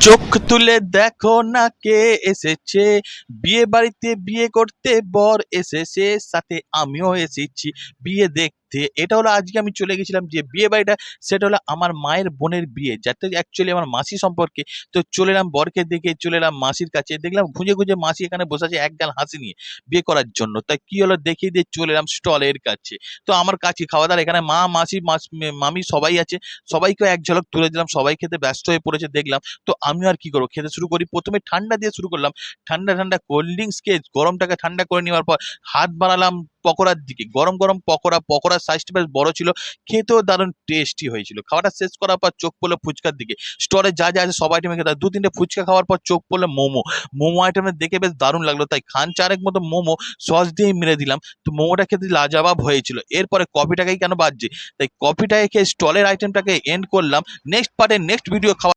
চোখ তুলে দেখো না কে এসেছে, বিয়ে বাড়িতে বিয়ে করতে বর এসেছে, সাথে আমিও এসেছি বিয়ে দেখতে। এটা হলো আজকে আমি চলে গেছিলাম যে বিয়ে বাড়িটা, সেটা হলো আমার মায়ের বোনের বিয়ে, যাতে অ্যাকচুয়ালি আমার মাসি সম্পর্কে। তো চলে এলাম বরকে দেখে, চলে এলাম মাসির কাছে, দেখলাম খুঁজে খুঁজে মাসি এখানে বসে আছে এক গাল হাসি নিয়ে বিয়ে করার জন্য। তাই কি হলো দেখিয়ে দিয়ে চলে এলাম স্টলের কাছে। তো আমার কাছে খাওয়া দাওয়া, এখানে মা মাসি মামি সবাই আছে, সবাইকে এক ঝলক তুলে দিলাম, সবাই খেতে ব্যস্ত হয়ে পড়েছে দেখলাম। তো আমি আর কি করবো, খেতে শুরু করি। প্রথমে ঠান্ডা দিয়ে শুরু করলাম, ঠান্ডা ঠান্ডা কোল্ড ড্রিঙ্কস খেয়ে গরমটাকে ঠান্ডা করে নেওয়ার পর হাত বাড়ালাম পকোড়ার দিকে। গরম গরম পকোড়া, পকোড়ার সাইজটা বেশ বড় ছিল, খেতেও দারুণ টেস্টি হয়েছিল। খাওয়াটা শেষ করার পর চোখ পড়লো ফুচকার দিকে। স্টোরে যা যা আছে সব আইটেমে খেতে, দু তিনটে ফুচকা খাওয়ার পর চোখ পড়লো মোমো। মোমো আইটেমে দেখে বেশ দারুণ লাগলো, তাই খান চারেক মতো মোমো সস দিয়ে মেরে দিলাম। তো মোমোটা খেতে লাজবাব হয়েছিল। এরপরে কফিটাকেই কেন বাজছে, তাই কফিটাকে খেয়ে স্টলের আইটেমটাকে এন্ড করলাম। নেক্সট পার্টে নেক্সট ভিডিও খাওয়া